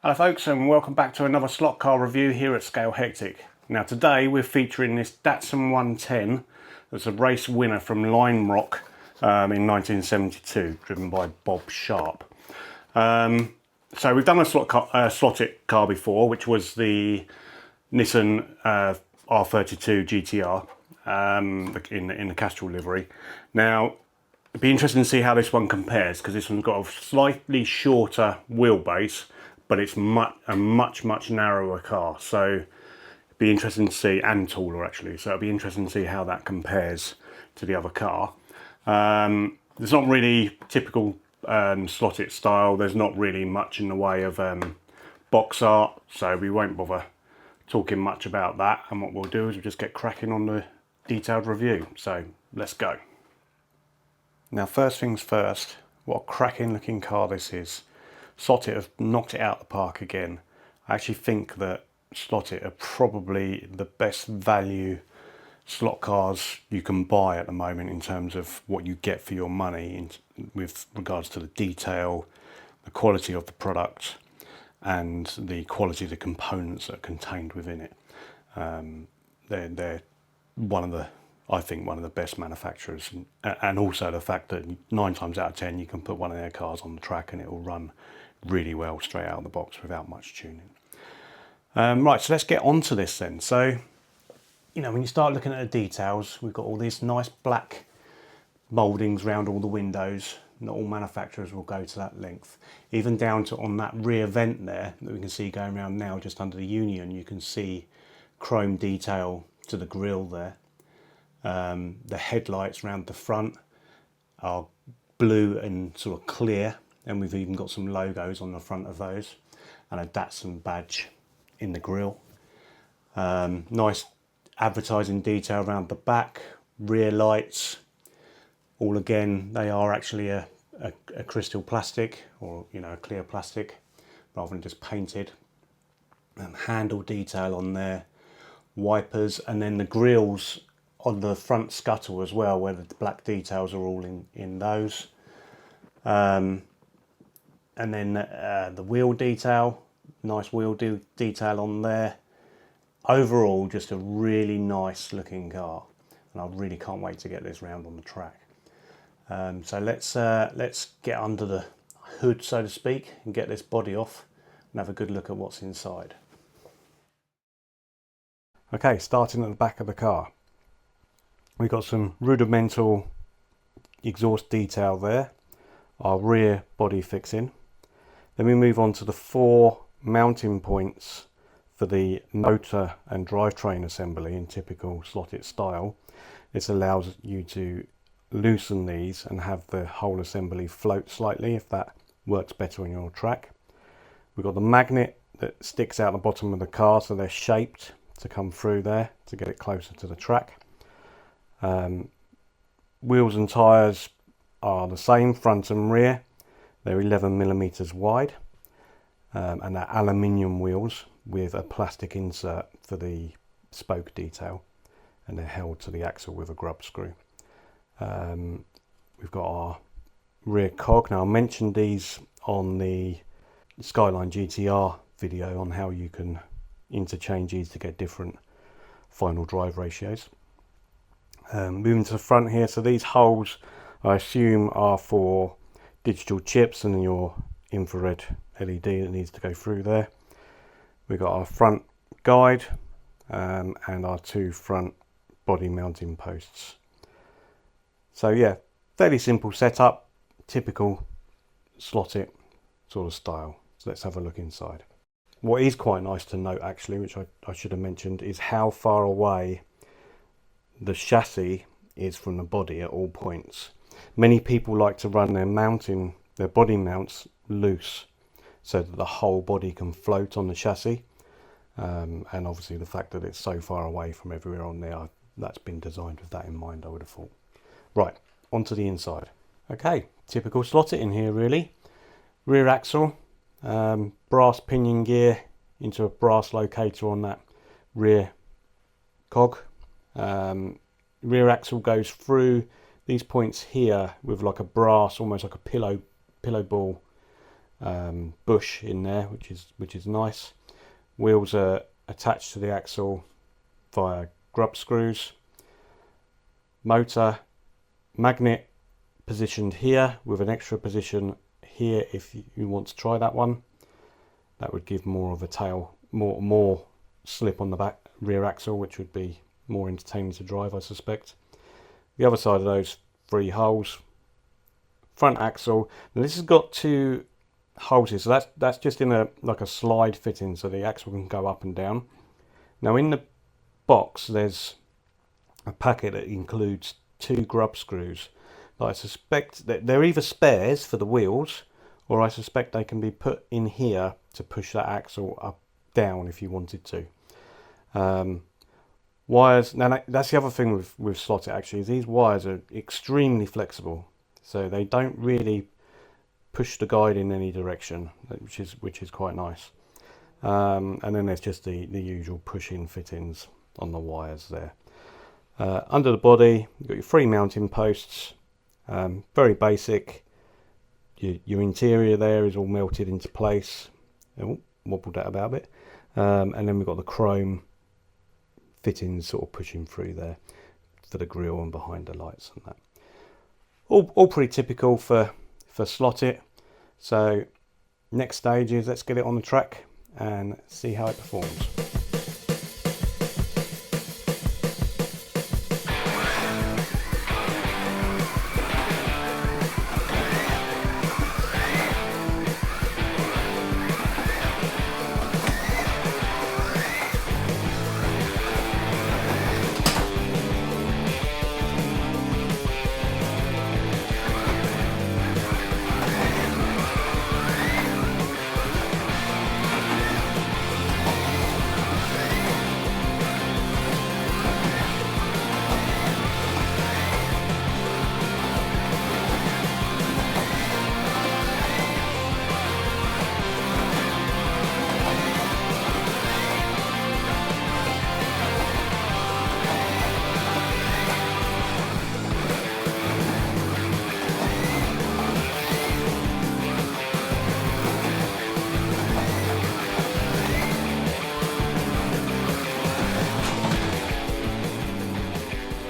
Hello folks, and welcome back to another slot car review here at Scale Hectic. Now today we're featuring this Datsun 110 that's a race winner from Lime Rock in 1972, driven by Bob Sharp. So we've done a Slot.it car before, which was the Nissan R32 GTR in the Castrol livery. Now it'd be interesting to see how this one compares, because this one's got a slightly shorter wheelbase, but it's a much narrower car, so it'd be interesting to see, and taller actually, so it'll be interesting to see how that compares to the other car. It's not really typical Slot.it style. There's not really much in the way of box art, so we won't bother talking much about that, and what we'll do is we'll just get cracking on the detailed review. So let's go. Now first things first, what a cracking looking car this is. Slot.it have knocked it out of the park again. I actually think that Slot.it are probably the best value slot cars you can buy at the moment in terms of what you get for your money with regards to the detail, the quality of the product, and the quality of the components that are contained within it. They're I think one of the best manufacturers, and also the fact that 9 times out of 10 you can put one of their cars on the track and it will run really well straight out of the box without much tuning. Right, so let's get on to this then. So, you know, when you start looking at the details, we've got all these nice black mouldings around all the windows. Not all manufacturers will go to that length. Even down to on that rear vent there that we can see going around now, just under the Union, you can see chrome detail to the grille there. The headlights around the front are blue and sort of clear, and we've even got some logos on the front of those, and a Datsun badge in the grille. Nice advertising detail around the back, rear lights. All again, they are actually a crystal plastic, or you know, a clear plastic rather than just painted. Handle detail on there, wipers, and then the grills on the front scuttle as well, where the black details are all in those. And then the wheel detail, nice wheel detail on there. Overall, just a really nice looking car, and I really can't wait to get this round on the track. So let's get under the hood, so to speak, and get this body off and have a good look at what's inside. Okay, starting at the back of the car, we've got some rudimental exhaust detail there, our rear body fixing. Then we move on to the 4 mounting points for the motor and drivetrain assembly in typical Slot.it style. This allows you to loosen these and have the whole assembly float slightly if that works better on your track. We've got the magnet that sticks out the bottom of the car, so they're shaped to come through there to get it closer to the track. Wheels and tyres are the same, front and rear. They're 11mm wide, and they're aluminium wheels with a plastic insert for the spoke detail, and they're held to the axle with a grub screw. We've got our rear cog. Now I mentioned these on the Skyline GTR video on how you can interchange these to get different final drive ratios. Moving to the front here, so these holes I assume are for digital chips and your infrared LED that needs to go through there. We've got our front guide and our 2 front body mounting posts. So yeah, fairly simple setup, typical Slot.it sort of style. So let's have a look inside. What is quite nice to note actually, which I should have mentioned, is how far away the chassis is from the body at all points. Many people like to run their body mounts loose so that the whole body can float on the chassis, and obviously the fact that it's so far away from everywhere on there, that's been designed with that in mind, I would have thought. Right, onto the inside. Okay, typical Slot.it in here really. Rear axle, brass pinion gear into a brass locator on that rear cog. Rear axle goes through these points here with like a brass, almost like a pillow ball bush in there, which is nice. Wheels are attached to the axle via grub screws. Motor magnet positioned here with an extra position here if you want to try that one. That would give more of a tail, more slip on the back rear axle, which would be more entertaining to drive, I suspect. The other side of those 3 holes. Front axle. Now this has got 2 holes here, so that's just in a like a slide fitting, so the axle can go up and down. Now in the box there's a packet that includes 2 grub screws. I suspect that they're either spares for the wheels, or I suspect they can be put in here to push that axle up down if you wanted to. Wires, now that's the other thing with Slot.it actually, is these wires are extremely flexible, so they don't really push the guide in any direction, which is quite nice. And then there's just the usual push-in fittings on the wires there. Under the body, you've got your 3 mounting posts, very basic. Your interior there is all melted into place. Oh, wobbled that about a bit. And then we've got the chrome fittings sort of pushing through there for the grille and behind the lights and that. All pretty typical for Slot.it. So next stage is let's get it on the track and see how it performs.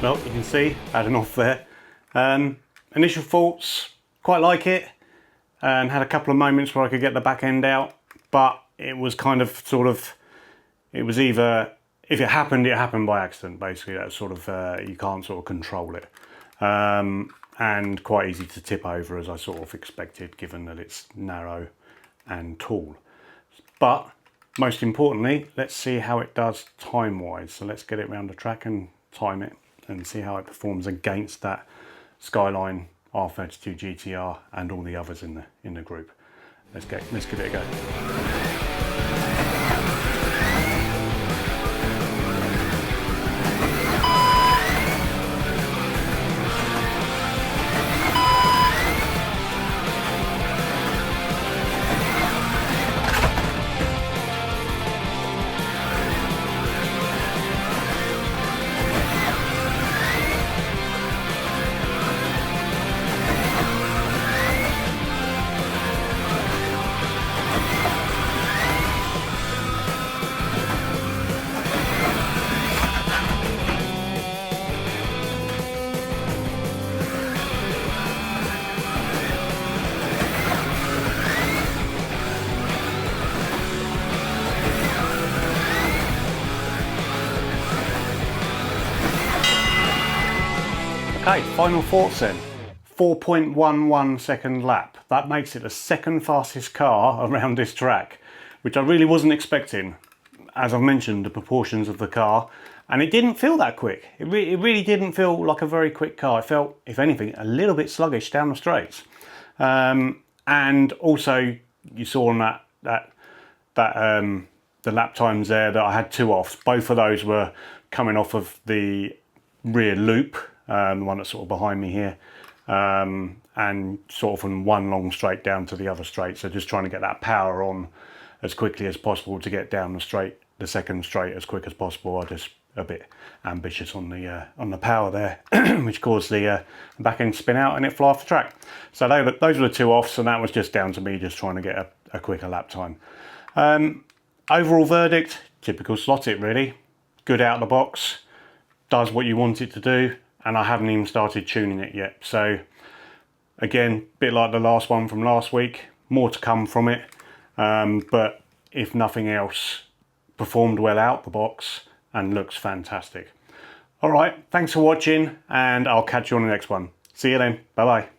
Well, you can see, had an off there. Initial thoughts, quite like it, and had a couple of moments where I could get the back end out, but it was kind of sort of, it was either, if it happened by accident, basically. That's sort of, you can't sort of control it. And quite easy to tip over, as I sort of expected, given that it's narrow and tall. But most importantly, let's see how it does time-wise. So let's get it around the track and time it and see how it performs against that Skyline R32 GTR and all the others in the group. Let's give it a go. Okay, final thoughts then. 4.11 second lap. That makes it the second fastest car around this track, which I really wasn't expecting. As I've mentioned, the proportions of the car, and it didn't feel that quick. It really didn't feel like a very quick car. It felt, if anything, a little bit sluggish down the straights. And also, you saw on the lap times there that I had 2 offs. Both of those were coming off of the rear loop. The one that's sort of behind me here, and sort of from one long straight down to the other straight. So just trying to get that power on as quickly as possible to get down the second straight as quick as possible. I just a bit ambitious on the power there, which caused the back end to spin out and it fly off the track. So those were the two offs, and that was just down to me just trying to get a quicker lap time. Overall verdict, typical Slot.it really. Good out of the box, does what you want it to do, and I haven't even started tuning it yet. So again, a bit like the last one from last week, more to come from it. But if nothing else, performed well out the box and looks fantastic. All right, thanks for watching, and I'll catch you on the next one. See you then, bye bye.